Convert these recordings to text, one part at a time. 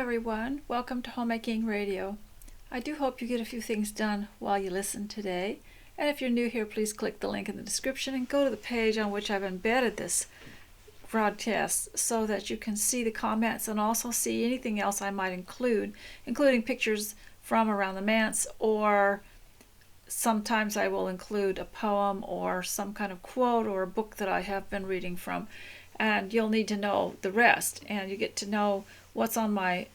everyone. Welcome to Homemaking Radio. I do hope you get a few things done while you listen today. And if you're new here, please click the link in the description and go to the page on which I've embedded this broadcast so that you can see the comments and also see anything else I might include, including pictures from around the manse, or sometimes I will include a poem or some kind of quote or a book that I have been reading from. And you'll need to know the rest, and you get to know what's on my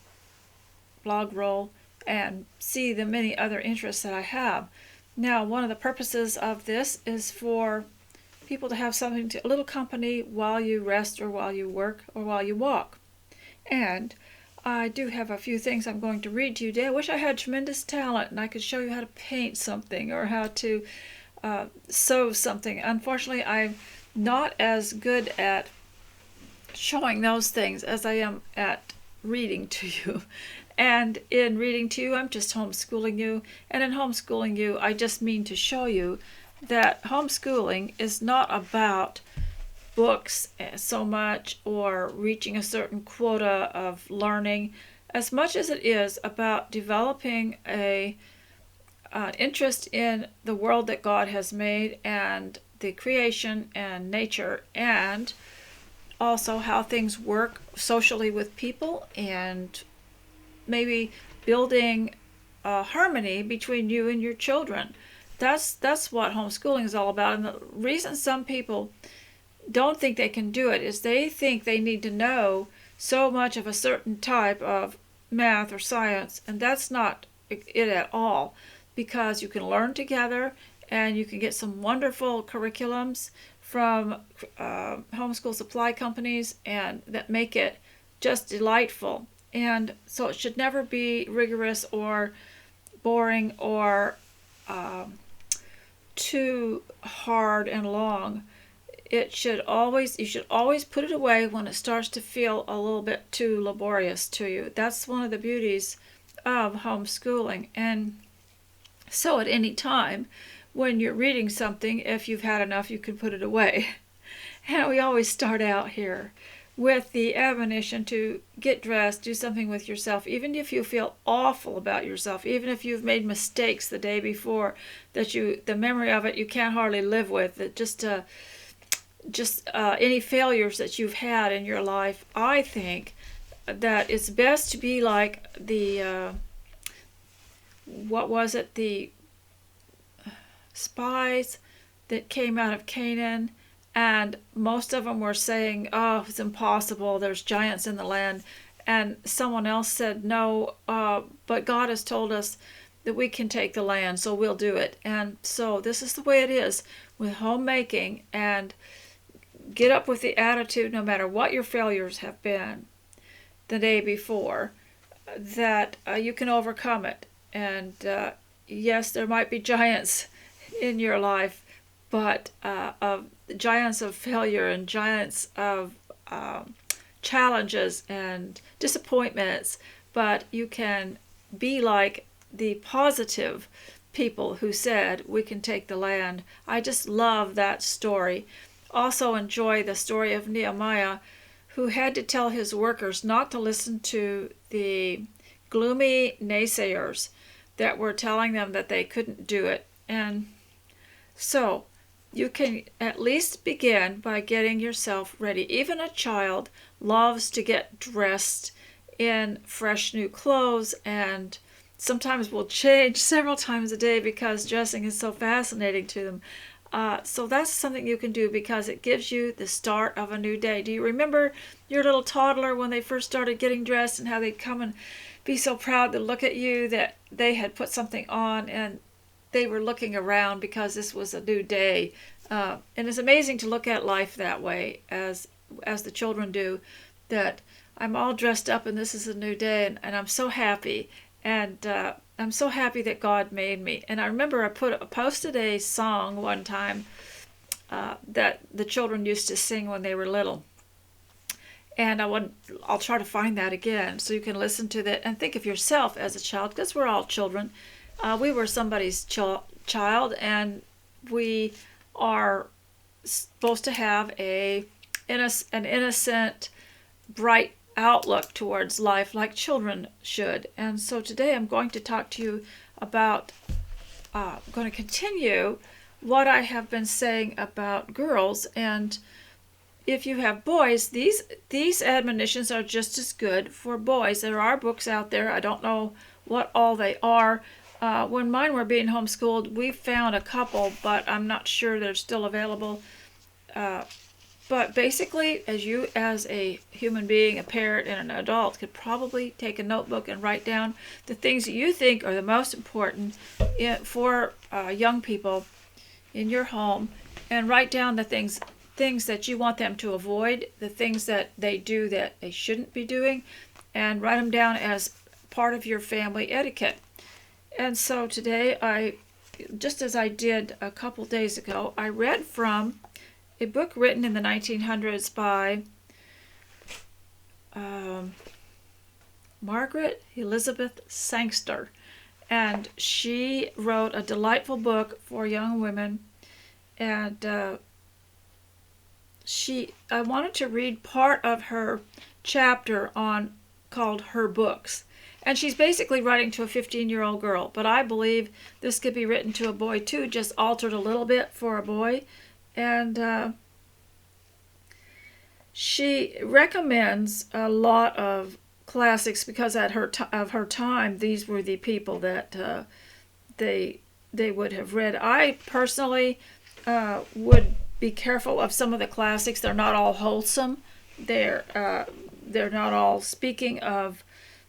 blog roll and see the many other interests that I have. Now, one of the purposes of this is for people to have something a little company while you rest or while you work or while you walk. And I do have a few things I'm going to read to you today. I wish I had tremendous talent and I could show you how to paint something or how to sew something. Unfortunately, I'm not as good at showing those things as I am at reading to you. And in reading to you, I'm just homeschooling you. And in homeschooling you, I just mean to show you that homeschooling is not about books so much or reaching a certain quota of learning as much as it is about developing an interest in the world that God has made and the creation and nature, and also how things work socially with people, and maybe building harmony between you and your children. That's what homeschooling is all about. And the reason some people don't think they can do it is they think they need to know so much of a certain type of math or science, and that's not it at all, because you can learn together and you can get some wonderful curriculums from homeschool supply companies and that make it just delightful. And so it should never be rigorous or boring or too hard and long. You should always put it away when it starts to feel a little bit too laborious to you. That's one of the beauties of homeschooling. And so at any time when you're reading something, if you've had enough, you can put it away. And we always start out here with the admonition to get dressed, do something with yourself, even if you feel awful about yourself, even if you've made mistakes the day before that the memory of it you can't hardly live with, that just any failures that you've had in your life. I think that it's best to be like the spies that came out of Canaan, and most of them were saying, oh, it's impossible, there's giants in the land. And someone else said, no, but God has told us that we can take the land, so we'll do it. And so this is the way it is with homemaking. And get up with the attitude, no matter what your failures have been the day before, that you can overcome it. And yes, there might be giants in your life, but of giants of failure and giants of challenges and disappointments, but you can be like the positive people who said we can take the land. I just love that story. Also enjoy the story of Nehemiah, who had to tell his workers not to listen to the gloomy naysayers that were telling them that they couldn't do it. And so you can at least begin by getting yourself ready. Even a child loves to get dressed in fresh new clothes, and sometimes will change several times a day because dressing is so fascinating to them. So that's something you can do because it gives you the start of a new day. Do you remember your little toddler when they first started getting dressed and how they'd come and be so proud to look at you that they had put something on and they were looking around because this was a new day? And it's amazing to look at life that way as the children do, that I'm all dressed up and this is a new day, and I'm so happy. And I'm so happy that God made me. And I remember I posted a song one time that the children used to sing when they were little. And I'll try to find that again so you can listen to that and think of yourself as a child, because we're all children. We were somebody's child, and we are supposed to have an innocent, bright outlook towards life like children should. And so today I'm going to talk to you about, I'm going to continue what I have been saying about girls. And if you have boys, these admonitions are just as good for boys. There are books out there. I don't know what all they are. When mine were being homeschooled, we found a couple, but I'm not sure they're still available. But basically, as a human being, a parent, and an adult, could probably take a notebook and write down the things that you think are the most important for young people in your home, and write down the things that you want them to avoid, the things that they do that they shouldn't be doing, and write them down as part of your family etiquette. And so today, just as I did a couple days ago, I read from a book written in the 1900s by Margaret Elizabeth Sangster. And she wrote a delightful book for young women. And I wanted to read part of her chapter called Her Books. And she's basically writing to a 15-year-old girl. But I believe this could be written to a boy too, just altered a little bit for a boy. And she recommends a lot of classics because at her time, these were the people that they would have read. I personally would be careful of some of the classics. They're not all wholesome. They're not all speaking of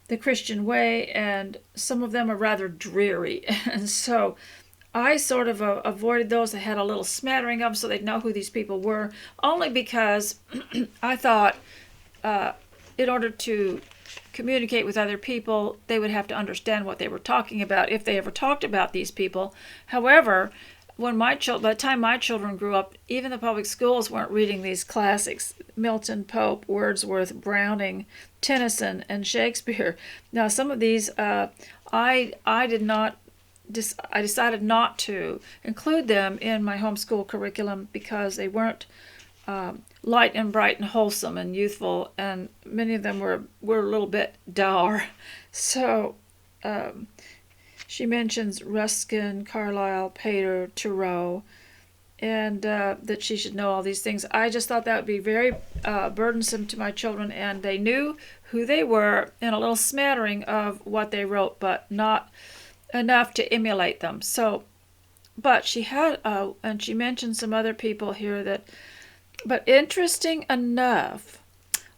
the Christian way, and some of them are rather dreary. And so I sort of avoided those. I had a little smattering of them so they'd know who these people were, only because I thought in order to communicate with other people, they would have to understand what they were talking about if they ever talked about these people. However, by the time my children grew up, even the public schools weren't reading these classics: Milton, Pope, Wordsworth, Browning, Tennyson, and Shakespeare. Now, some of these I decided not to include them in my homeschool curriculum because they weren't light and bright and wholesome and youthful, and many of them were a little bit dour. So she mentions Ruskin, Carlyle, Pater, Thoreau, and that she should know all these things. I just thought that would be very burdensome to my children, and they knew who they were and a little smattering of what they wrote, but not enough to emulate them. So, but she had, and she mentioned some other people here but interesting enough,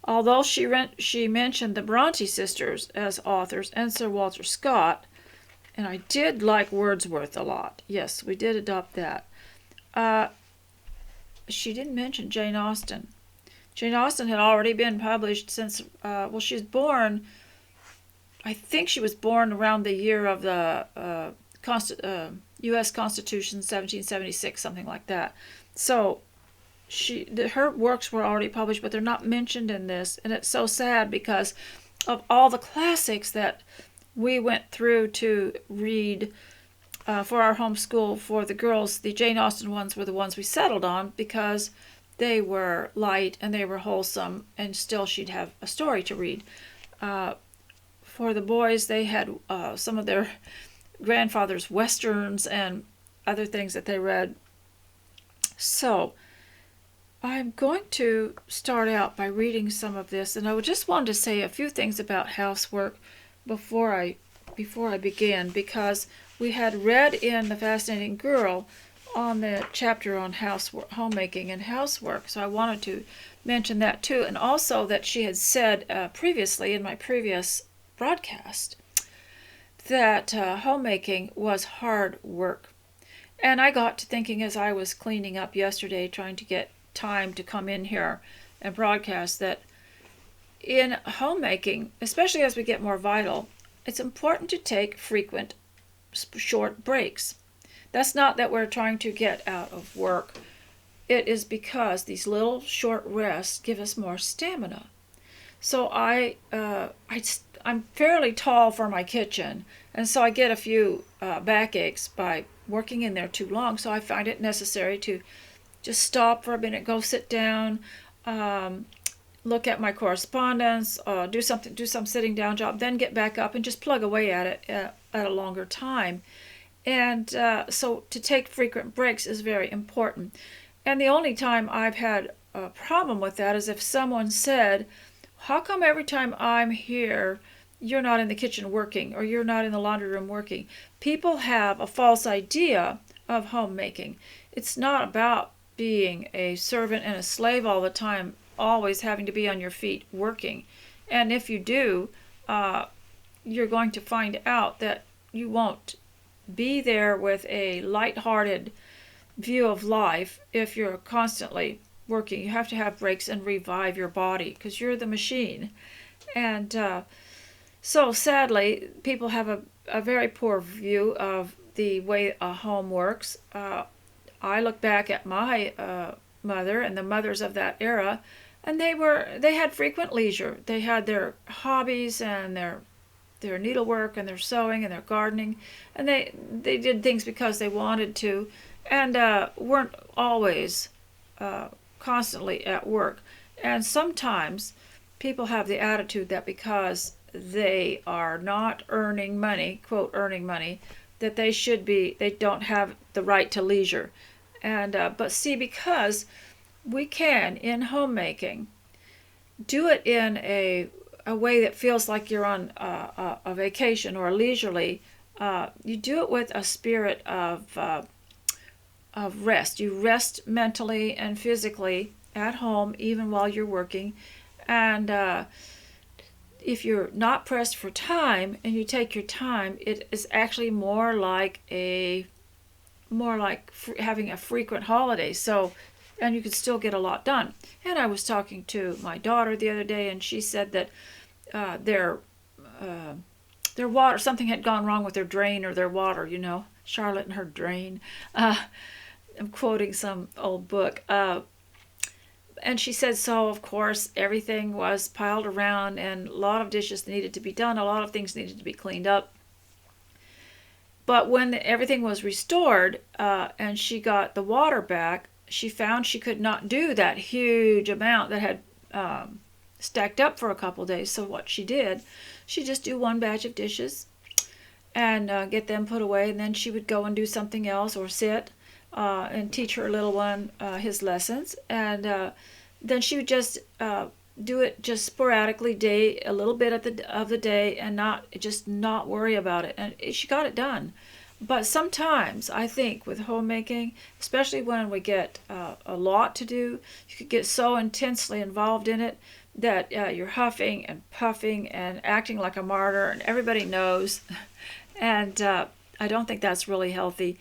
although she mentioned the Bronte sisters as authors and Sir Walter Scott, and I did like Wordsworth a lot. Yes, we did adopt that. She didn't mention Jane Austen. Jane Austen had already been published since, she was born, I think she was born around the year of the U.S. Constitution, 1776, something like that. So her works were already published, but they're not mentioned in this. And it's so sad because of all the classics that we went through to read for our homeschool for the girls. The Jane Austen ones were the ones we settled on because they were light and they were wholesome, and still she'd have a story to read. For the boys, they had some of their grandfather's westerns and other things that they read. So I'm going to start out by reading some of this, and I just wanted to say a few things about housework before I begin, because we had read in The Fascinating Girl on the chapter on homemaking and housework, so I wanted to mention that too, and also that she had said previously in my previous broadcast that homemaking was hard work. And I got to thinking as I was cleaning up yesterday, trying to get time to come in here and broadcast, that in homemaking, especially as we get more vital, it's important to take frequent short breaks. That's not that we're trying to get out of work. It is because these little short rests give us more stamina. So I'm fairly tall for my kitchen, and so I get a few backaches by working in there too long. So I find it necessary to just stop for a minute, go sit down, look at my correspondence, do some sitting down job, then get back up and just plug away at it at a longer time. And so to take frequent breaks is very important. And the only time I've had a problem with that is if someone said, how come every time I'm here, you're not in the kitchen working, or you're not in the laundry room working? People have a false idea of homemaking. It's not about being a servant and a slave all the time, always having to be on your feet working. And if you do, you're going to find out that you won't be there with a light-hearted view of life if you're constantly working. You have to have breaks and revive your body because you're the machine. And so sadly, people have a very poor view of the way a home works. I look back at my mother and the mothers of that era, and they had frequent leisure. They had their hobbies and their needlework and their sewing and their gardening, and they did things because they wanted to, and weren't always constantly at work. And sometimes people have the attitude that because they are not earning money, quote earning money, that they don't have the right to leisure. And but see, because we can in homemaking do it in a way that feels like you're on a vacation or a leisurely. You do it with a spirit of rest. You rest mentally and physically at home, even while you're working. And if you're not pressed for time and you take your time, it is actually more like having a frequent holiday. So, and you can still get a lot done. And I was talking to my daughter the other day, and she said that their water, something had gone wrong with their drain or their water. Charlotte and her drain. I'm quoting some old book. And she said, so of course everything was piled around, and a lot of dishes needed to be done, a lot of things needed to be cleaned up. But when everything was restored and she got the water back, she found she could not do that huge amount that had stacked up for a couple days. So what she did, she just do one batch of dishes and get them put away, and then she would go and do something else or sit and teach her little one his lessons. And then she would just do it just sporadically, a little bit of the day, and not worry about it. And she got it done. But sometimes I think with homemaking, especially when we get a lot to do, you could get so intensely involved in it that you're huffing and puffing and acting like a martyr, and everybody knows. And I don't think that's really healthy.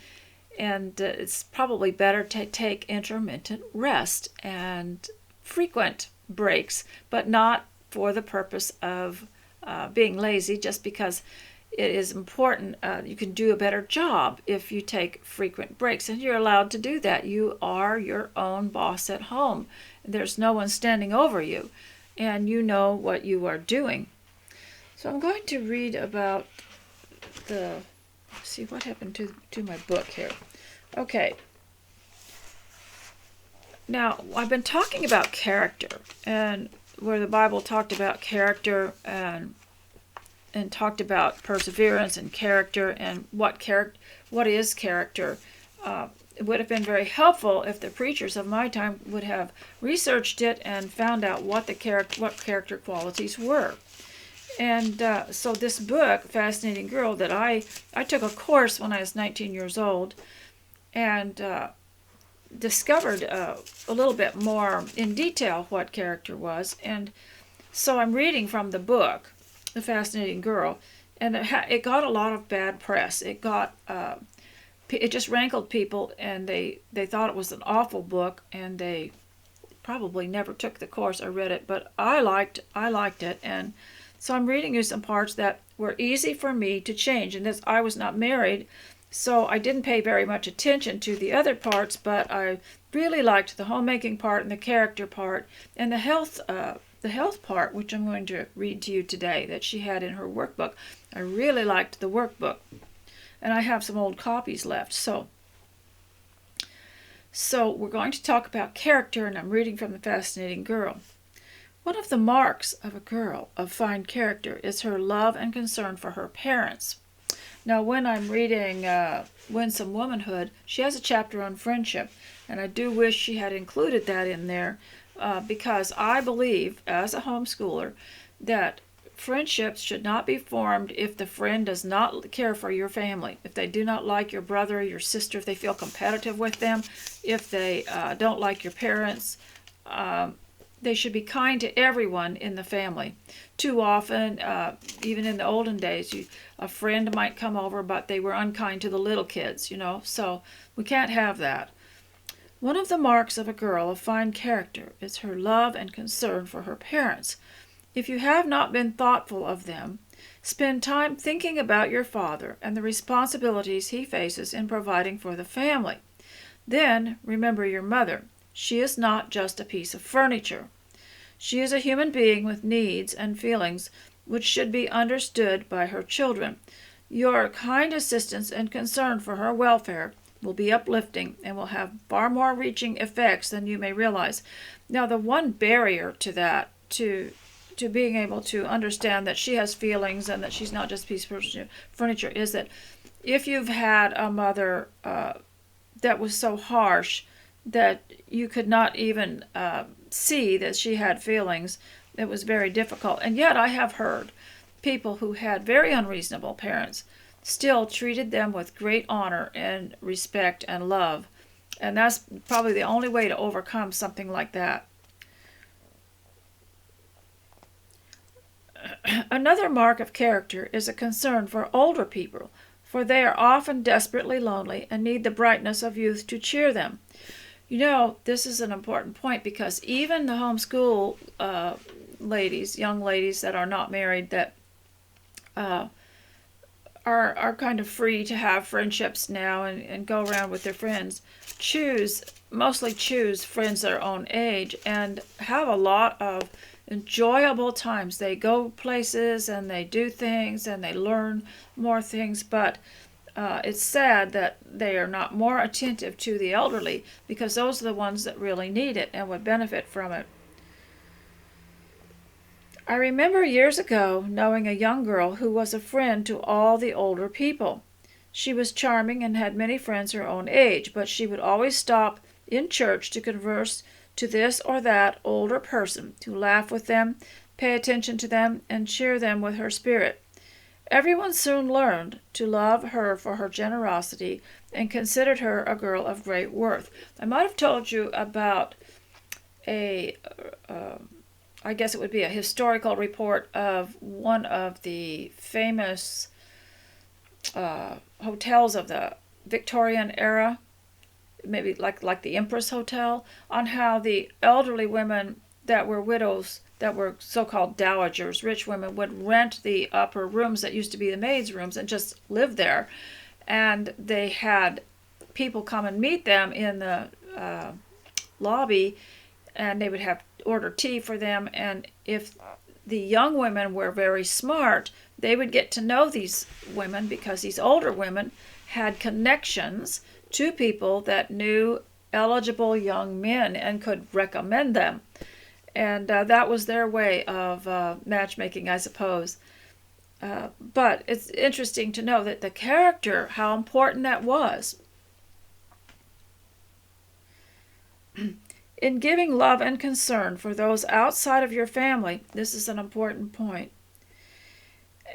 And it's probably better to take intermittent rest and frequent breaks, but not for the purpose of being lazy, just because it is important. You can do a better job if you take frequent breaks, and you're allowed to do that. You are your own boss at home. There's no one standing over you, and you know what you are doing. So I'm going to read about see what happened to my book here. Okay. Now, I've been talking about character, and where the Bible talked about character and talked about perseverance and character and what is character. It would have been very helpful if the preachers of my time would have researched it and found out what character qualities were. And so this book, Fascinating Girl, that I took a course when I was 19 years old, and discovered a little bit more in detail what character was. And so I'm reading from the book, The Fascinating Girl, and it got a lot of bad press. It just rankled people, and they thought it was an awful book, and they probably never took the course or read it. But I liked it, and so I'm reading you some parts that were easy for me to change. And this, I was not married, so I didn't pay very much attention to the other parts, but I really liked the homemaking part and the character part and the health part, which I'm going to read to you today, that she had in her workbook. I really liked the workbook, and I have some old copies left. So we're going to talk about character, and I'm reading from The Fascinating Girl. One of the marks of a girl of fine character is her love and concern for her parents. Now, when I'm reading Winsome Womanhood, she has a chapter on friendship, and I do wish she had included that in there because I believe, as a homeschooler, that friendships should not be formed if the friend does not care for your family, if they do not like your brother or your sister, if they feel competitive with them, if they don't like your parents. They should be kind to everyone in the family. Too often, even in the olden days, a friend might come over, but they were unkind to the little kids, so we can't have that. One of the marks of a girl of fine character is her love and concern for her parents. If you have not been thoughtful of them, spend time thinking about your father and the responsibilities he faces in providing for the family. Then remember your mother. She is not just a piece of furniture. She is a human being with needs and feelings which should be understood by her children. Your kind assistance and concern for her welfare will be uplifting and will have far more reaching effects than you may realize. Now, the one barrier to that, to being able to understand that she has feelings and that she's not just a piece of furniture, is that if you've had a mother that was so harsh that you could not even see that she had feelings, it was very difficult. And yet I have heard people who had very unreasonable parents still treated them with great honor and respect and love. And that's probably the only way to overcome something like that. Another mark of character is a concern for older people, for they are often desperately lonely and need the brightness of youth to cheer them. This is an important point because even the homeschool ladies, young ladies that are not married, that are kind of free to have friendships now and go around with their friends, mostly choose friends their own age and have a lot of enjoyable times. They go places and they do things and they learn more things, but it's sad that they are not more attentive to the elderly because those are the ones that really need it and would benefit from it. I remember years ago knowing a young girl who was a friend to all the older people. She was charming and had many friends her own age, but she would always stop in church to converse to this or that older person, to laugh with them, pay attention to them, and cheer them with her spirit. Everyone soon learned to love her for her generosity and considered her a girl of great worth. I might have told you about I guess it would be a historical report of one of the famous hotels of the Victorian era, maybe like the Empress Hotel, on how the elderly women that were widows, that were so-called dowagers, rich women, would rent the upper rooms that used to be the maids' rooms and just live there. And they had people come and meet them in the lobby, and they would order tea for them. And if the young women were very smart, they would get to know these women because these older women had connections to people that knew eligible young men and could recommend them. And that was their way of matchmaking, I suppose. But it's interesting to know that the character, how important that was. In giving love and concern for those outside of your family, this is an important point,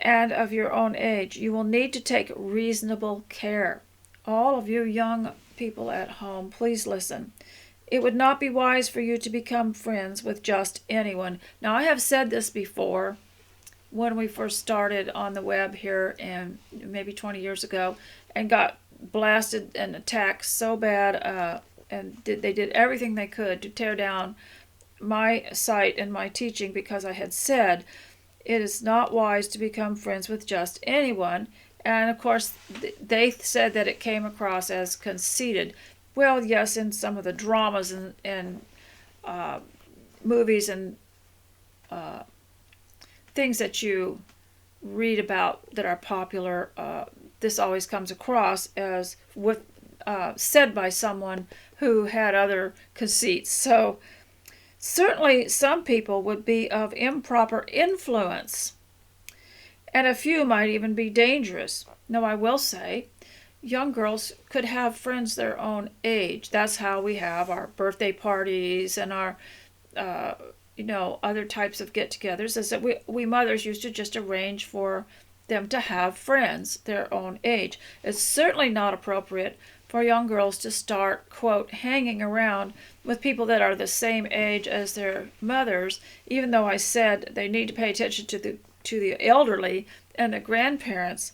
and of your own age, you will need to take reasonable care. All of you young people at home, please listen. It would not be wise for you to become friends with just anyone. Now, I have said this before when we first started on the web here, and maybe 20 years ago, and got blasted and attacked so bad, and they did everything they could to tear down my site and my teaching because I had said it is not wise to become friends with just anyone. And of course, they said that it came across as conceited. Well, yes, in some of the dramas and movies and things that you read about that are popular, this always comes across as said by someone who had other conceits. So Certainly, some people would be of improper influence, and a few might even be dangerous. Now, I will say, young girls could have friends their own age. That's how we have our birthday parties and our, other types of get-togethers. Is that we mothers used to just arrange for them to have friends their own age. It's certainly not appropriate for young girls to start, quote, hanging around with people that are the same age as their mothers, even though I said they need to pay attention to the elderly and the grandparents.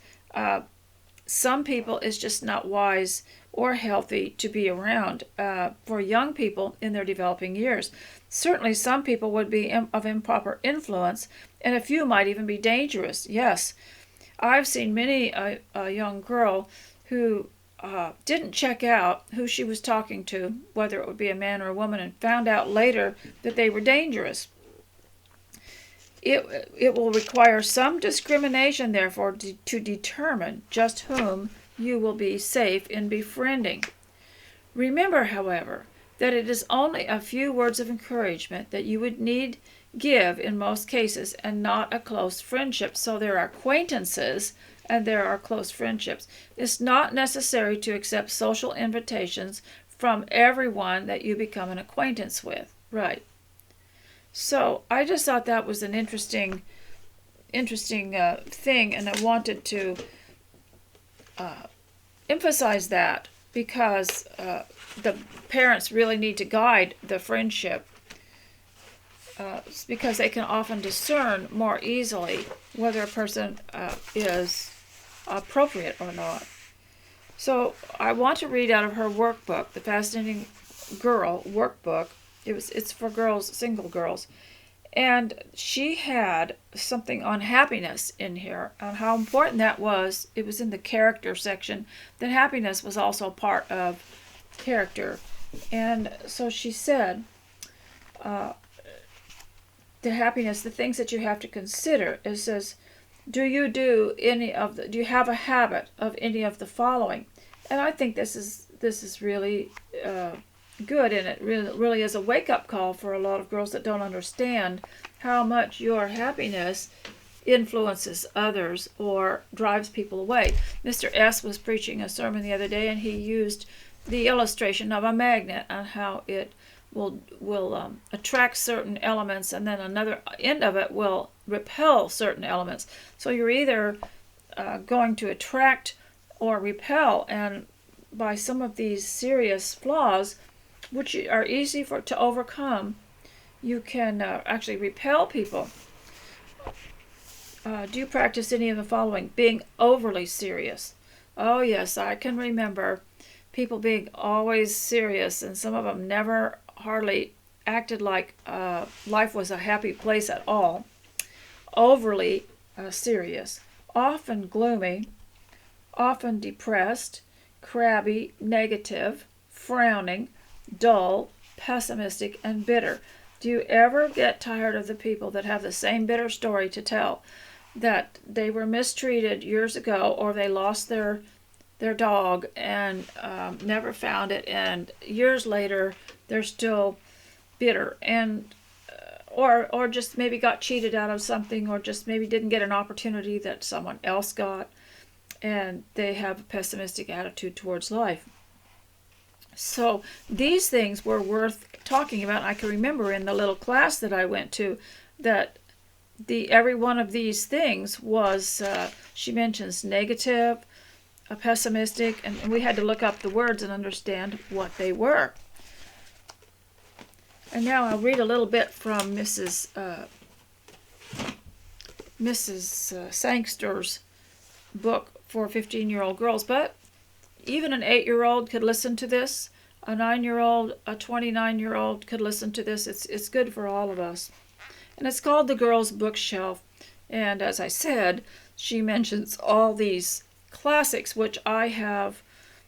Some people it's just not wise or healthy to be around for young people in their developing years. Certainly some people would be of improper influence, and a few might even be dangerous. Yes, I've seen many a young girl who didn't check out who she was talking to, whether it would be a man or a woman, and found out later that they were dangerous. It will require some discrimination, therefore, to determine just whom you will be safe in befriending. Remember, however, that it is only a few words of encouragement that you would give in most cases, and not a close friendship. So there are acquaintances and there are close friendships. It's not necessary to accept social invitations from everyone that you become an acquaintance with. Right. So I just thought that was an interesting thing, and I wanted to emphasize that because the parents really need to guide the friendship because they can often discern more easily whether a person is appropriate or not. So I want to read out of her workbook, the Fascinating Girl workbook. It's for girls, single girls. And she had something on happiness in here, on how important that was. It was in the character section, that happiness was also part of character. And so she said, the happiness, the things that you have to consider. It says, do you have a habit of any of the following? And I think this is really good, and it really is a wake-up call for a lot of girls that don't understand how much your happiness influences others or drives people away. Mr. S. was preaching a sermon the other day, and he used the illustration of a magnet and how it will attract certain elements, and then another end of it will repel certain elements. So you're either going to attract or repel, and by some of these serious flaws, which are easy to overcome, you can actually repel people. Do you practice any of the following? Being overly serious. Oh yes, I can remember people being always serious, and some of them never hardly acted like life was a happy place at all. Overly serious, often gloomy, often depressed, crabby, negative, frowning, dull, pessimistic, and bitter. Do you ever get tired of the people that have the same bitter story to tell, that they were mistreated years ago, or they lost their dog and never found it, and years later they're still bitter, and or just maybe got cheated out of something, or just maybe didn't get an opportunity that someone else got, and they have a pessimistic attitude towards life. So these things were worth talking about. I can remember in the little class that I went to that every one of these things was, she mentions negative, pessimistic, and we had to look up the words and understand what they were. And now I'll read a little bit from Mrs. Sangster's book for 15-year-old girls, but even an 8-year-old could listen to this. A 9-year-old, a 29-year-old could listen to this. It's good for all of us. And it's called The Girls' Bookshelf. And as I said, she mentions all these classics, which I have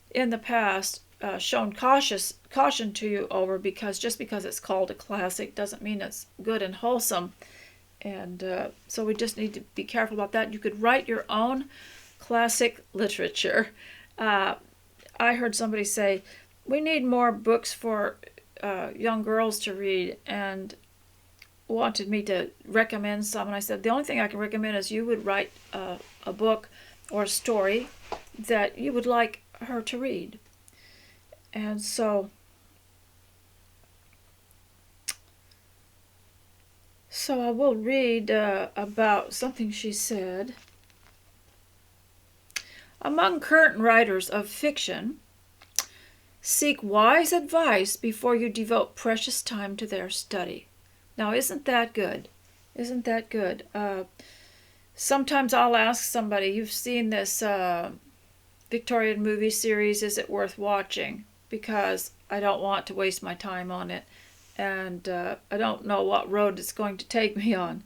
in the past shown caution to you over, because just because it's called a classic doesn't mean it's good and wholesome. And so we just need to be careful about that. You could write your own classic literature. I heard somebody say, we need more books for young girls to read and wanted me to recommend some. And I said, the only thing I can recommend is you would write a book or a story that you would like her to read. And so I will read about something she said. Among current writers of fiction, seek wise advice before you devote precious time to their study. Now, isn't that good? Isn't that good? Sometimes I'll ask somebody, you've seen this Victorian movie series, is it worth watching? Because I don't want to waste my time on it, and I don't know what road it's going to take me on.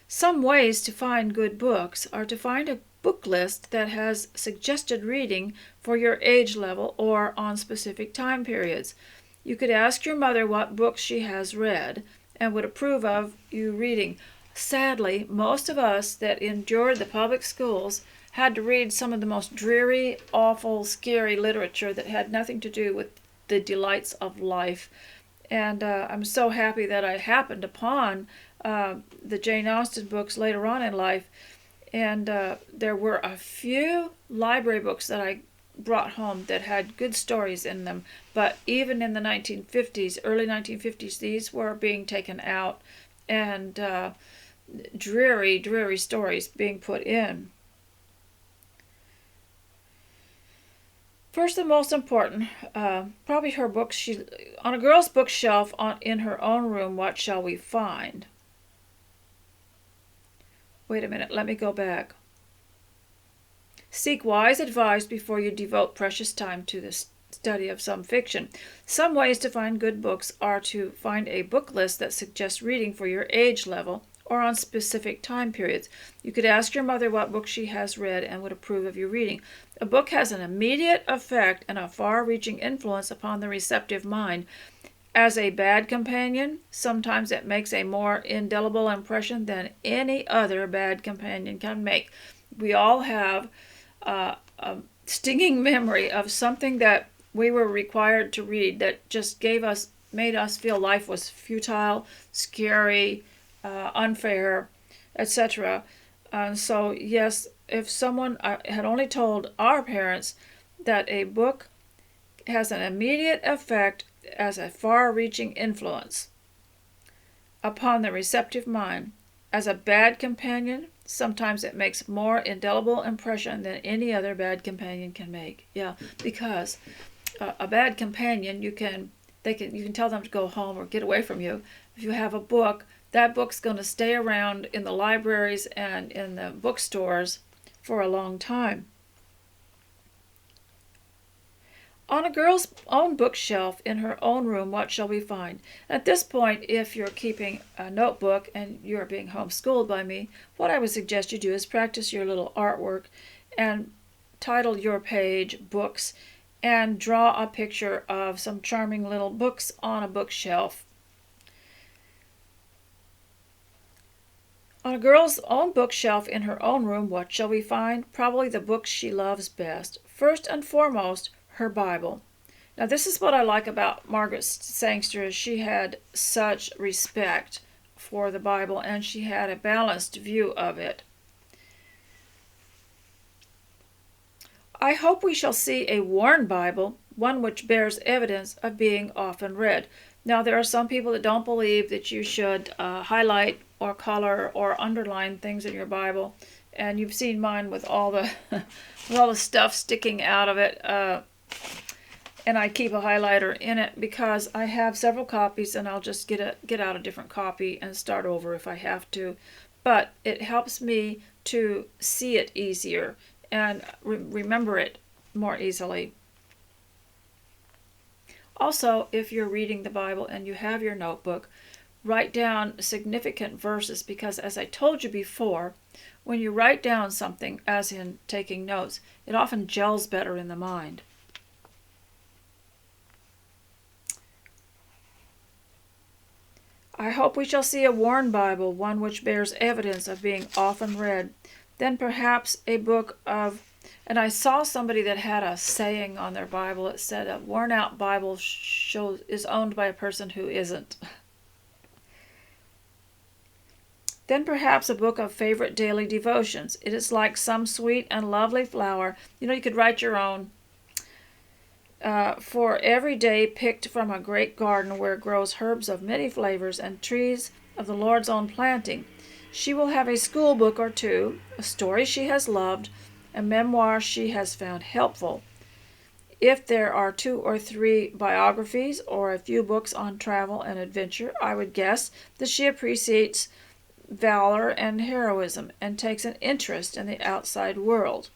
Some ways to find good books are to find a book list that has suggested reading for your age level or on specific time periods. You could ask your mother what books she has read and would approve of you reading. Sadly, most of us that endured the public schools had to read some of the most dreary, awful, scary literature that had nothing to do with the delights of life. And I'm so happy that I happened upon the Jane Austen books later on in life. And there were a few library books that I brought home that had good stories in them. But even in the 1950s, early 1950s, these were being taken out and dreary, dreary stories being put in. First and most important, probably her books. On a girl's bookshelf in her own room, what shall we find? Wait a minute, let me go back. Seek wise advice before you devote precious time to the study of some fiction. Some ways to find good books are to find a book list that suggests reading for your age level or on specific time periods. You could ask your mother what book she has read and would approve of you reading. A book has an immediate effect and a far-reaching influence upon the receptive mind. As a bad companion, sometimes it makes a more indelible impression than any other bad companion can make. We all have a stinging memory of something that we were required to read that just made us feel life was futile, scary, unfair, etc. So yes, if someone had only told our parents that a book has an immediate effect as a far-reaching influence upon the receptive mind, as a bad companion, sometimes it makes more indelible impression than any other bad companion can make. Yeah, because a bad companion, you can tell them to go home or get away from you. If you have a book, that book's going to stay around in the libraries and in the bookstores for a long time. On a girl's own bookshelf in her own room, what shall we find? At this point, if you're keeping a notebook and you're being homeschooled by me, what I would suggest you do is practice your little artwork and title your page Books and draw a picture of some charming little books on a bookshelf. On a girl's own bookshelf in her own room, what shall we find? Probably the books she loves best. First and foremost, her Bible. Now, this is what I like about Margaret Sangster, is she had such respect for the Bible and she had a balanced view of it. I hope we shall see a worn Bible, one which bears evidence of being often read. Now, there are some people that don't believe that you should highlight or color or underline things in your Bible, and you've seen mine with all the with all the stuff sticking out of it. And I keep a highlighter in it because I have several copies, and I'll just get out a different copy and start over if I have to. But it helps me to see it easier and remember it more easily. Also, if you're reading the Bible and you have your notebook, write down significant verses, because as I told you before, when you write down something, as in taking notes, it often gels better in the mind. I hope we shall see a worn Bible, one which bears evidence of being often read. Then perhaps a book of And I saw somebody that had a saying on their Bible. It said, "A worn-out Bible is owned by a person who isn't." Then perhaps a book of favorite daily devotions. It is like some sweet and lovely flower. You could write your own. For every day picked from a great garden where grows herbs of many flavors and trees of the Lord's own planting. She will have a school book or two, a story she has loved, a memoir she has found helpful. If there are 2 or 3 biographies or a few books on travel and adventure, I would guess that she appreciates valor and heroism and takes an interest in the outside world.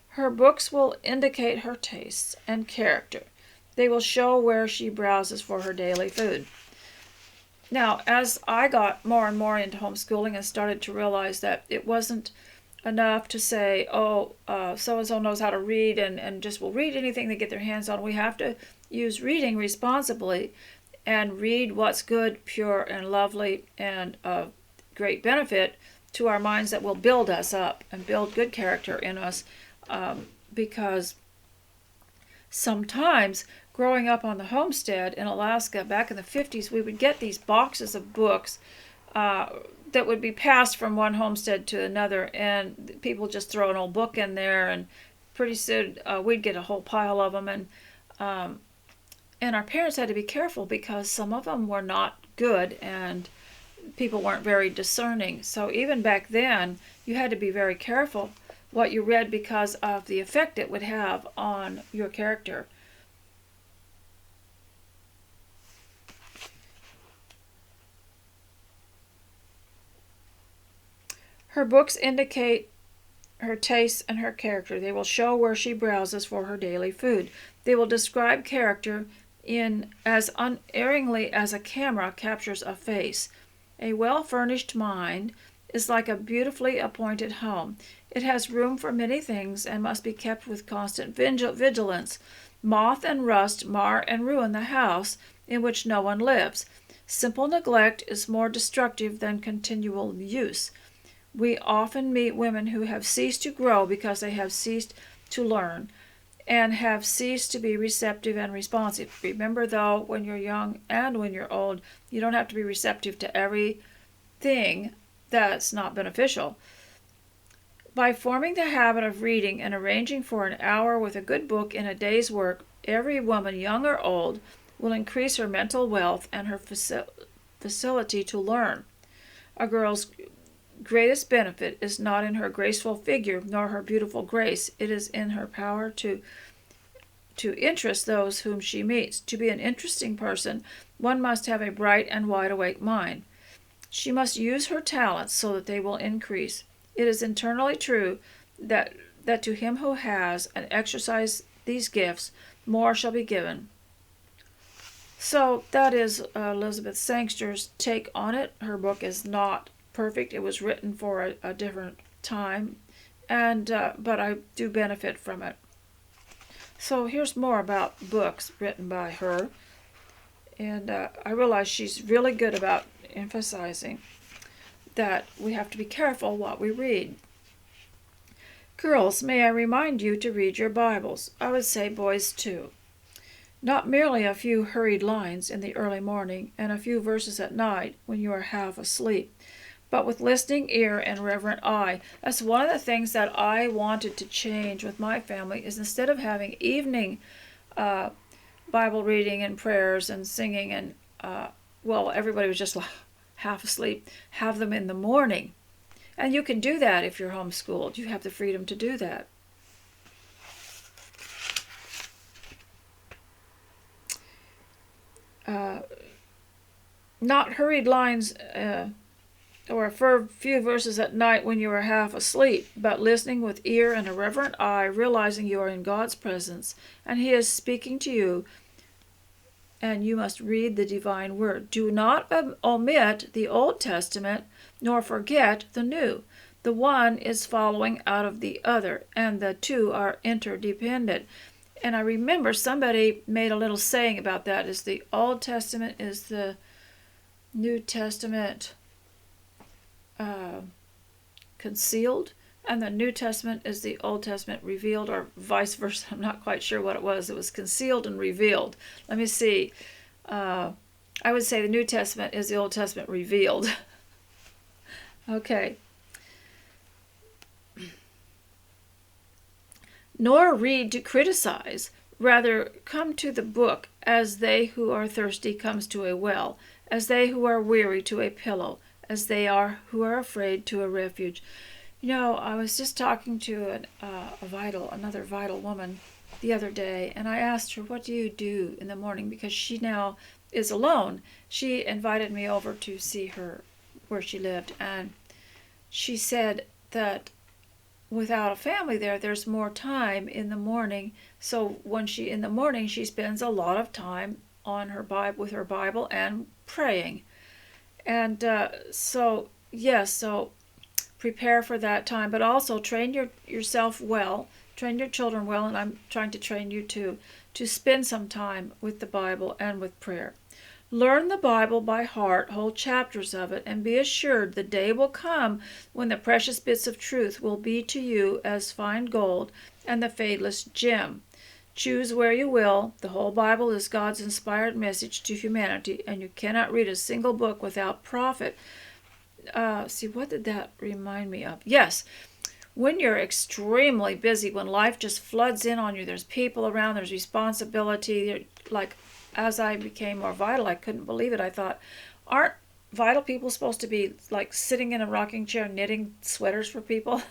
Her books will indicate her tastes and character. They will show where she browses for her daily food. Now, as I got more and more into homeschooling and started to realize that it wasn't enough to say, so-and-so knows how to read and just will read anything they get their hands on. We have to use reading responsibly and read what's good, pure, and lovely, and great benefit to our minds that will build us up and build good character in us, because sometimes growing up on the homestead in Alaska back in the 50s, we would get these boxes of books that would be passed from one homestead to another, and people just throw an old book in there, and pretty soon we'd get a whole pile of them, and our parents had to be careful because some of them were not good and people weren't very discerning. So even back then, you had to be very careful what you read because of the effect it would have on your character. Her books indicate her tastes and her character. They will show where she browses for her daily food. They will describe character in as unerringly as a camera captures a face. A well-furnished mind is like a beautifully appointed home. It has room for many things and must be kept with constant vigilance. Moth and rust mar and ruin the house in which no one lives. Simple neglect is more destructive than continual use. We often meet women who have ceased to grow because they have ceased to learn and have ceased to be receptive and responsive. Remember, though, when you're young and when you're old, you don't have to be receptive to everything that's not beneficial. By forming the habit of reading and arranging for an hour with a good book in a day's work, every woman, young or old, will increase her mental wealth and her facility to learn. A girl's greatest benefit is not in her graceful figure nor her beautiful grace. It is in her power to interest those whom she meets. To be an interesting person, one must have a bright and wide-awake mind. She must use her talents so that they will increase. It is eternally true that to him who has and exercises these gifts, more shall be given. So that is Elizabeth Sangster's take on it. Her book is not perfect. It was written for a different time, and but I do benefit from it. So here's more about books written by her, and I realize she's really good about emphasizing that we have to be careful what we read. Girls, may I remind you to read your Bibles. I would say boys too. Not merely a few hurried lines in the early morning and a few verses at night when you are half asleep, but with listening ear and reverent eye. That's one of the things that I wanted to change with my family, is instead of having evening Bible reading and prayers and singing and, everybody was just half asleep, have them in the morning. And you can do that if you're homeschooled. You have the freedom to do that. Not hurried lines or a few verses at night when you are half asleep, but listening with ear and a reverent eye, realizing you are in God's presence and He is speaking to you, and you must read the divine word. Do not omit the Old Testament, nor forget the New. The one is following out of the other, and the two are interdependent. And I remember somebody made a little saying about that, is the Old Testament is the New Testament concealed, and the New Testament is the Old Testament revealed, or vice versa. I'm not quite sure what it was. It was concealed and revealed. Let me see. I would say the New Testament is the Old Testament revealed. Okay. Nor read to criticize. Rather, come to the book as they who are thirsty comes to a well, as they who are weary to a pillow, as they are who are afraid to a refuge. You know, I was just talking to another vital woman the other day, and I asked her, what do you do in the morning? Because she now is alone. She invited me over to see her where she lived, and she said that without a family there's more time in the morning. So in the morning, she spends a lot of time on her Bible, with her Bible and praying. And so prepare for that time, but also train yourself well, train your children well, and I'm trying to train you too, to spend some time with the Bible and with prayer. Learn the Bible by heart, whole chapters of it, and be assured the day will come when the precious bits of truth will be to you as fine gold and the fadeless gem. Choose where you will. The whole Bible is God's inspired message to humanity, and you cannot read a single book without profit. What did that remind me of? Yes, when you're extremely busy, when life just floods in on you, there's people around, there's responsibility. Like, as I became more vital, I couldn't believe it. I thought, aren't vital people supposed to be like sitting in a rocking chair knitting sweaters for people?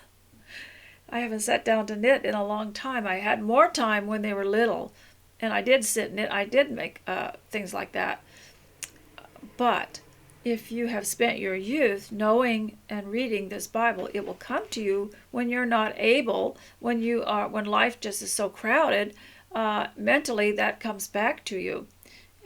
I haven't sat down to knit in a long time. I had more time when they were little, and I did sit and knit. I did make things like that. But if you have spent your youth knowing and reading this Bible, it will come to you when you're not able, when life just is so crowded, mentally that comes back to you.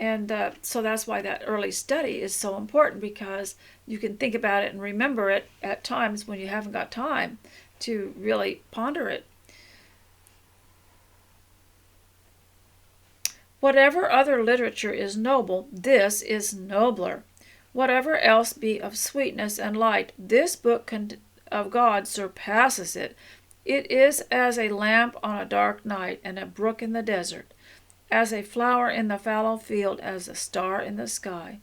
And so that's why that early study is so important, because you can think about it and remember it at times when you haven't got time to really ponder it. Whatever other literature is noble, this is nobler. Whatever else be of sweetness and light, this book of God surpasses it. It is as a lamp on a dark night and a brook in the desert, as a flower in the fallow field, as a star in the sky.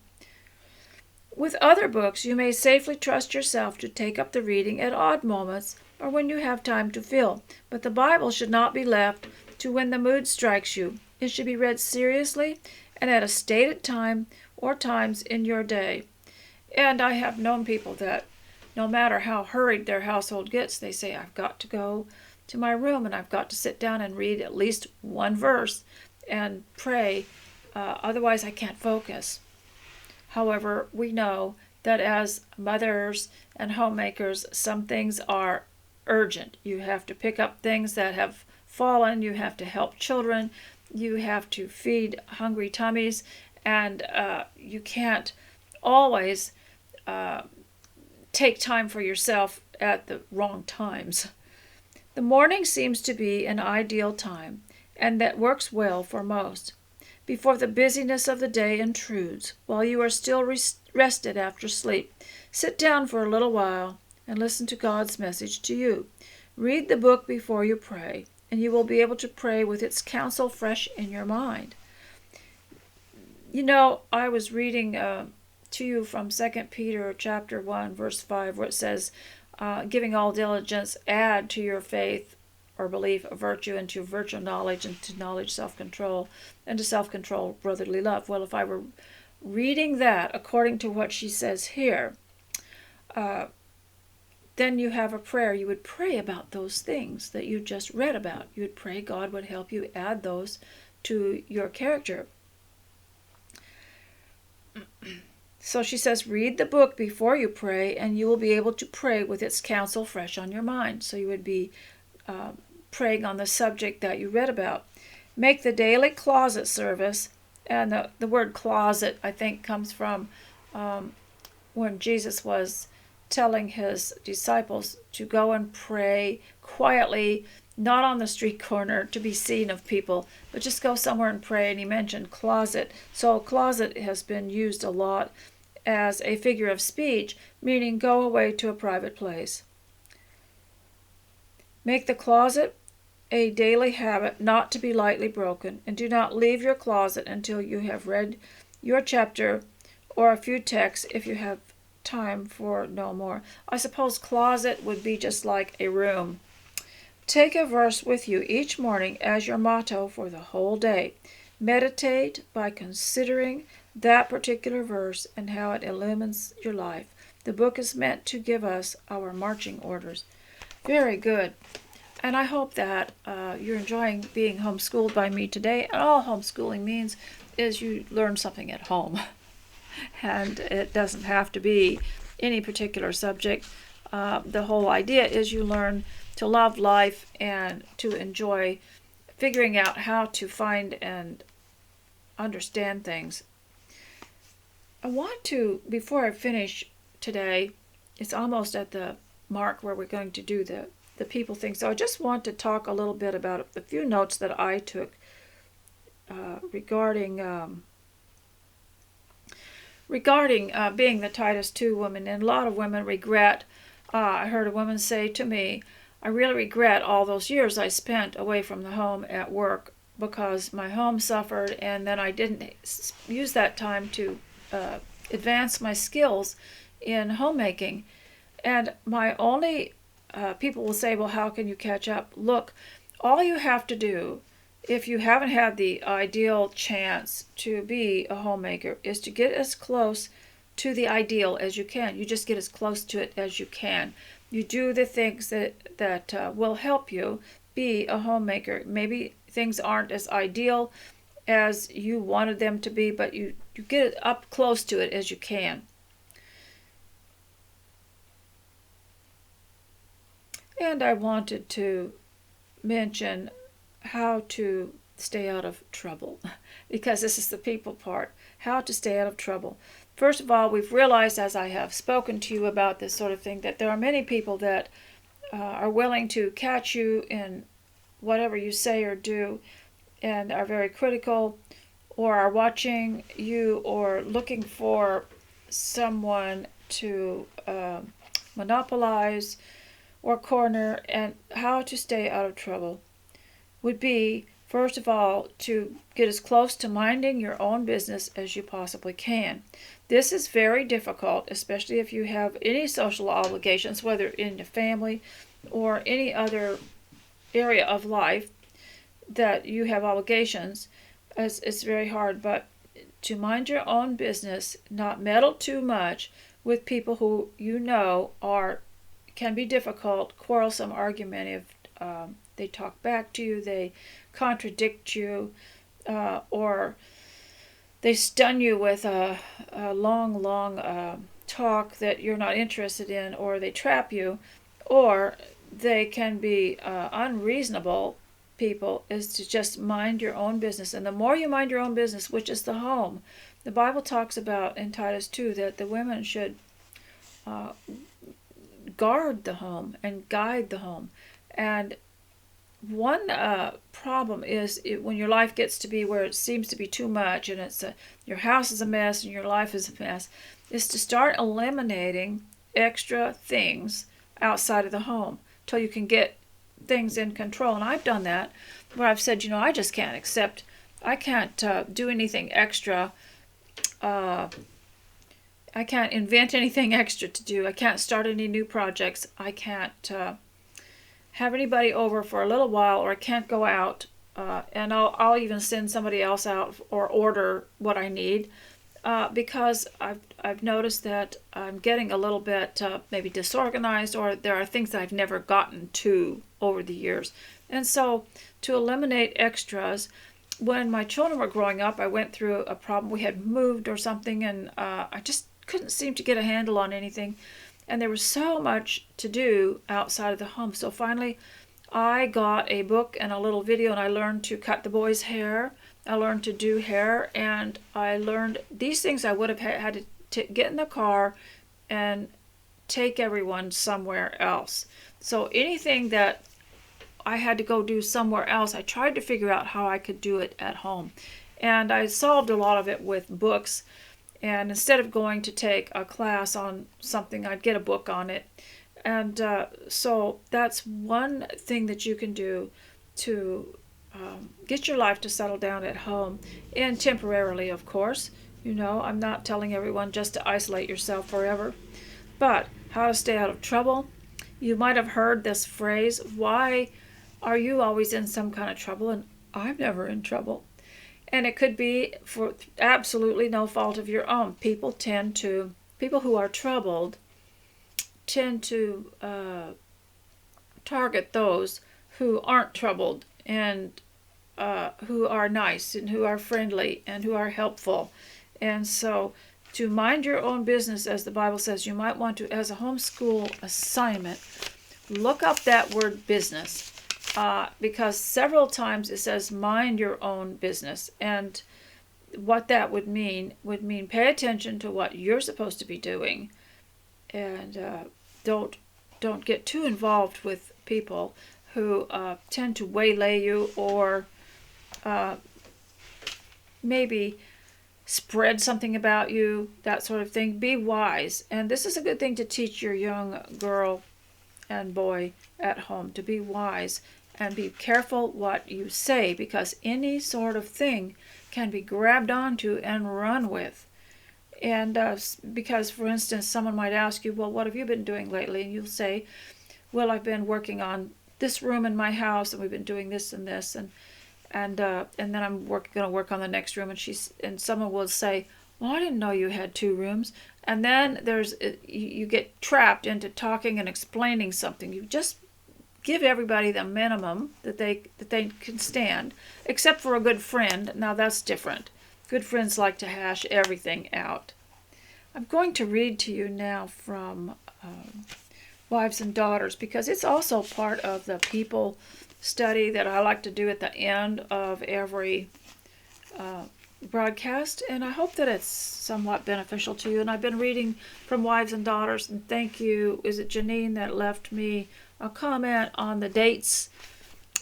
With other books, you may safely trust yourself to take up the reading at odd moments or when you have time to fill, but the Bible should not be left to when the mood strikes you. It should be read seriously and at a stated time or times in your day. And I have known people that no matter how hurried their household gets, they say, I've got to go to my room and I've got to sit down and read at least one verse and pray, otherwise I can't focus. However, we know that as mothers and homemakers, some things are urgent. You have to pick up things that have fallen, you have to help children, you have to feed hungry tummies, and you can't always take time for yourself at the wrong times. The morning seems to be an ideal time, and that works well for most. Before the busyness of the day intrudes, while you are still rested after sleep, sit down for a little while and listen to God's message to you. Read the book before you pray, and you will be able to pray with its counsel fresh in your mind. You know, I was reading to you from 2 Peter chapter 1, verse 5, where it says, giving all diligence, add to your faith or belief a virtue, and to virtue knowledge, and to knowledge self-control, and to self-control brotherly love. Well, if I were reading that according to what she says here, then you have a prayer. You would pray about those things that you just read about. You would pray God would help you add those to your character. So she says, read the book before you pray, and you will be able to pray with its counsel fresh on your mind. So you would be praying on the subject that you read about. Make the daily closet service, and the word closet, I think, comes from when Jesus was telling his disciples to go and pray quietly, not on the street corner to be seen of people, but just go somewhere and pray, and he mentioned closet. So closet has been used a lot as a figure of speech, meaning go away to a private place. Make the closet a daily habit, not to be lightly broken, and do not leave your closet until you have read your chapter or a few texts if you have time for no more. I suppose closet would be just like a room. Take a verse with you each morning as your motto for the whole day. Meditate by considering that particular verse and how it illumines your life. The book is meant to give us our marching orders. Very good. And I hope that you're enjoying being homeschooled by me today. And all homeschooling means is you learn something at home. And it doesn't have to be any particular subject. The whole idea is you learn to love life and to enjoy figuring out how to find and understand things. I want to, before I finish today, it's almost at the mark where we're going to do the people thing. So I just want to talk a little bit about a few notes that I took regarding being the Titus 2 woman. And a lot of women regret. I heard a woman say to me, I really regret all those years I spent away from the home at work because my home suffered, and then I didn't use that time to advance my skills in homemaking. And my only people will say, well, how can you catch up? Look, all you have to do, if you haven't had the ideal chance to be a homemaker, is to get as close to the ideal as you can. You just get as close to it as you can. You do the things that will help you be a homemaker. Maybe things aren't as ideal as you wanted them to be, but you get up close to it as you can. And I wanted to mention how to stay out of trouble, because this is the people part, how to stay out of trouble. First of all, we've realized, as I have spoken to you about this sort of thing, that there are many people that are willing to catch you in whatever you say or do and are very critical, or are watching you or looking for someone to monopolize or corner. And how to stay out of trouble would be, first of all, to get as close to minding your own business as you possibly can. This is very difficult, especially if you have any social obligations, whether in your family or any other area of life that you have obligations. It's very hard, but to mind your own business, not meddle too much with people who you know can be difficult, quarrelsome, argumentative. They talk back to you, they contradict you, or they stun you with a long talk that you're not interested in, or they trap you, or they can be unreasonable people, is to just mind your own business. And the more you mind your own business, which is the home, the Bible talks about in Titus 2 that the women should guard the home and guide the home. And one problem is when your life gets to be where it seems to be too much, and your house is a mess and your life is a mess, is to start eliminating extra things outside of the home till you can get things in control. And I've done that, where I've said, I just can't accept, I can't do anything extra. I can't invent anything extra to do. I can't start any new projects. I can't have anybody over for a little while, or I can't go out, and I'll even send somebody else out or order what I need, because I've noticed that I'm getting a little bit maybe disorganized, or there are things that I've never gotten to over the years. And so to eliminate extras, when my children were growing up, I went through a problem. We had moved or something, and I just couldn't seem to get a handle on anything. And there was so much to do outside of the home. So finally, I got a book and a little video, and I learned to cut the boys' hair. I learned to do hair, and I learned these things I would have had to get in the car and take everyone somewhere else. So anything that I had to go do somewhere else, I tried to figure out how I could do it at home. And I solved a lot of it with books. And instead of going to take a class on something, I'd get a book on it. And so that's one thing that you can do to get your life to settle down at home, and temporarily, of course. I'm not telling everyone just to isolate yourself forever, but how to stay out of trouble. You might have heard this phrase, why are you always in some kind of trouble and I'm never in trouble? And it could be for absolutely no fault of your own. People who are troubled tend to target those who aren't troubled, and who are nice and who are friendly and who are helpful. And so to mind your own business, as the Bible says, you might want to, as a homeschool assignment, look up that word business, because several times it says mind your own business. And what that would mean pay attention to what you're supposed to be doing, and don't get too involved with people who tend to waylay you, or maybe spread something about you, that sort of thing. Be wise. And this is a good thing to teach your young girl and boy at home, to be wise and be careful what you say, because any sort of thing can be grabbed onto and run with. And because, for instance, someone might ask you, well, what have you been doing lately? And you'll say, well, I've been working on this room in my house, and we've been doing this and this, and then I'm going to work on the next room. And someone will say, well, I didn't know you had 2 rooms. And then you get trapped into talking and explaining something. You just give everybody the minimum that they can stand, except for a good friend. Now that's different. Good friends like to hash everything out. I'm going to read to you now from Wives and Daughters, because it's also part of the people study that I like to do at the end of every broadcast, and I hope that it's somewhat beneficial to you. And I've been reading from Wives and Daughters, and thank you, is it Janine, that left me a comment on the dates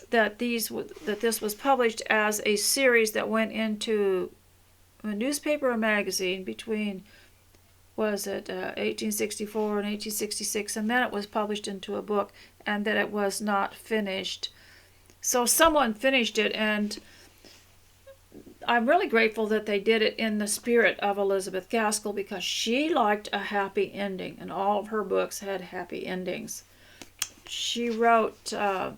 that this was published as a series that went into a newspaper or magazine between, was it 1864 and 1866, and then it was published into a book, and that it was not finished. So someone finished it, and I'm really grateful that they did it in the spirit of Elizabeth Gaskell, because she liked a happy ending, and all of her books had happy endings. She wrote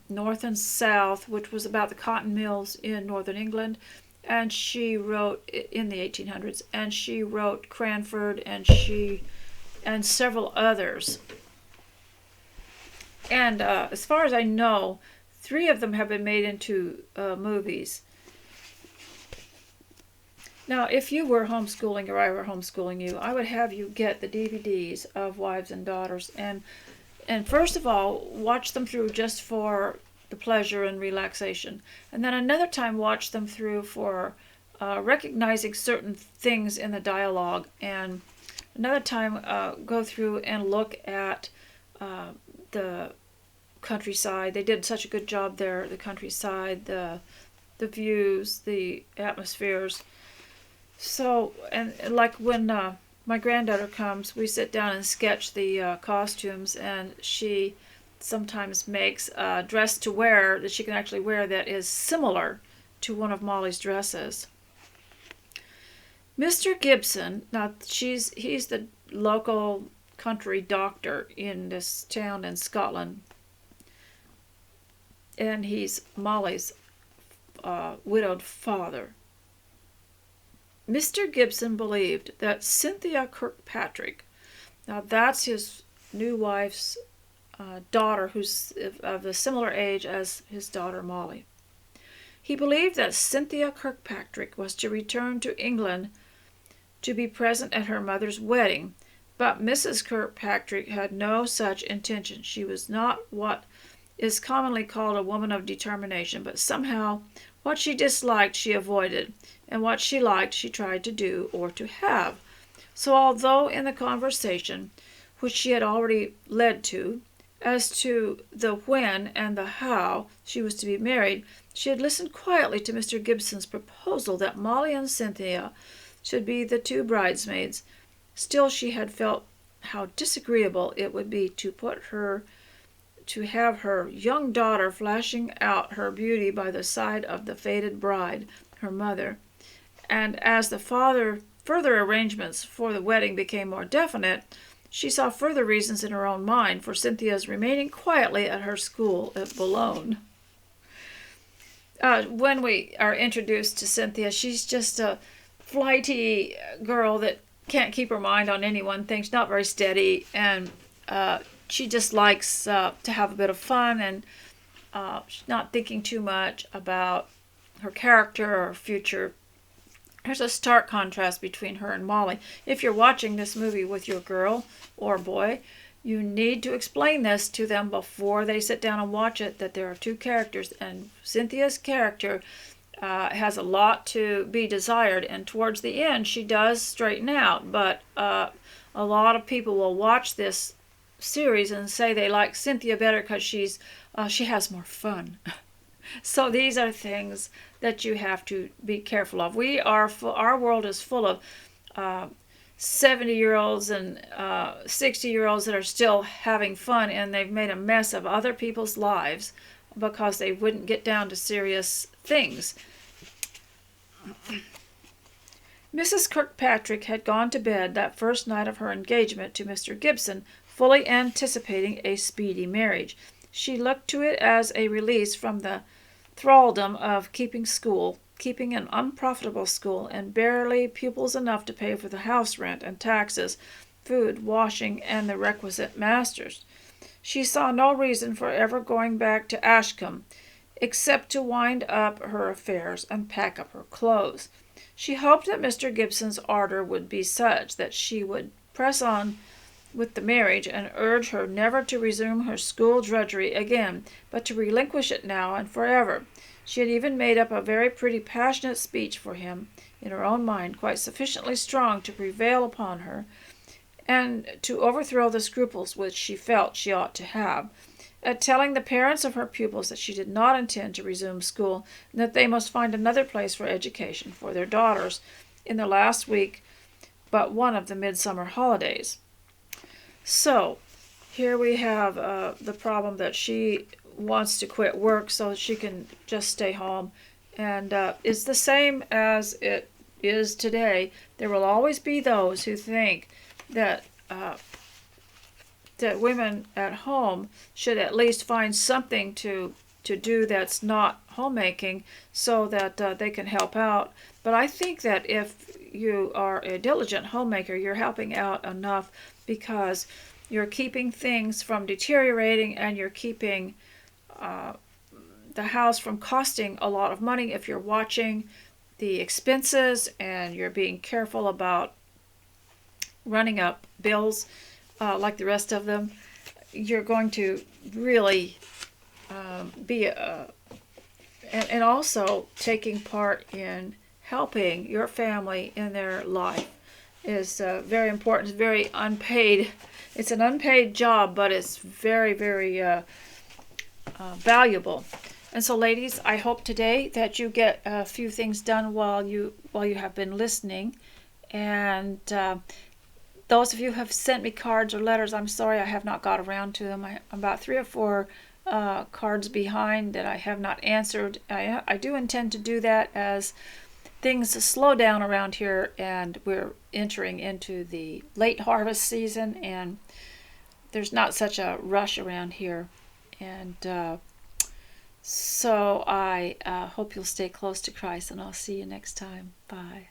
North and South, which was about the cotton mills in northern England, and she wrote in the 1800s, and she wrote Cranford, and several others. And as far as I know, 3 of them have been made into movies. Now, if you were homeschooling, or I were homeschooling you, I would have you get the DVDs of Wives and Daughters, and first of all, watch them through just for the pleasure and relaxation. And then another time, watch them through for recognizing certain things in the dialogue. And another time, go through and look at the countryside. They did such a good job there. The countryside, the views, the atmospheres. So, and like when my granddaughter comes, we sit down and sketch the costumes, and she sometimes makes a dress to wear that she can actually wear that is similar to one of Molly's dresses. Mr. Gibson, now he's the local country doctor in this town in Scotland, and he's Molly's widowed father. Mr. Gibson believed that Cynthia Kirkpatrick, now that's his new wife's daughter, who's of a similar age as his daughter Molly. He believed that Cynthia Kirkpatrick was to return to England to be present at her mother's wedding, but Mrs. Kirkpatrick had no such intention. She was not what is commonly called a woman of determination, but somehow what she disliked she avoided, and what she liked she tried to do or to have. So although in the conversation, which she had already led to, as to the when and the how she was to be married, she had listened quietly to Mr. Gibson's proposal that Molly and Cynthia should be the 2 bridesmaids. Still she had felt how disagreeable it would be to have her young daughter flashing out her beauty by the side of the faded bride, her mother. And as the further arrangements for the wedding became more definite, she saw further reasons in her own mind for Cynthia's remaining quietly at her school at Boulogne. When we are introduced to Cynthia, she's just a flighty girl that can't keep her mind on any one thing. She's not very steady, and she just likes to have a bit of fun, and she's not thinking too much about her character or future. There's a stark contrast between her and Molly. If you're watching this movie with your girl or boy, you need to explain this to them before they sit down and watch it, that there are two characters, and Cynthia's character has a lot to be desired, and towards the end she does straighten out, but a lot of people will watch this series and say they like Cynthia better because she has more fun. So these are things that you have to be careful of. Our world is full of 70-year-olds and 60-year-olds that are still having fun, and they've made a mess of other people's lives because they wouldn't get down to serious things. Mrs. Kirkpatrick had gone to bed that first night of her engagement to Mr. Gibson, fully anticipating a speedy marriage. She looked to it as a release from the thraldom of keeping an unprofitable school, and barely pupils enough to pay for the house rent and taxes, food, washing, and the requisite masters. She saw no reason for ever going back to Ashcombe, except to wind up her affairs and pack up her clothes. She hoped that Mr. Gibson's ardor would be such that she would press on with the marriage, and urge her never to resume her school drudgery again, but to relinquish it now and forever. She had even made up a very pretty passionate speech for him in her own mind, quite sufficiently strong to prevail upon her, and to overthrow the scruples which she felt she ought to have, at telling the parents of her pupils that she did not intend to resume school, and that they must find another place for education for their daughters in the last week but one of the midsummer holidays. So, here we have the problem that she wants to quit work so that she can just stay home, and it's the same as it is today. There will always be those who think that women at home should at least find something to do that's not homemaking, so that they can help out. But I think that if you are a diligent homemaker, you're helping out enough, because you're keeping things from deteriorating, and you're keeping the house from costing a lot of money if you're watching the expenses, and you're being careful about running up bills like the rest of them. You're going to really be and also taking part in helping your family in their life is very important. It's very unpaid. It's an unpaid job, but it's very, very valuable. And so, ladies, I hope today that you get a few things done while you have been listening. And those of you who have sent me cards or letters, I'm sorry I have not got around to them. I'm about 3 or 4 cards behind that I have not answered. I do intend to do that as things slow down around here, and we're entering into the late harvest season, and there's not such a rush around here. And so I hope you'll stay close to Christ, and I'll see you next time. Bye.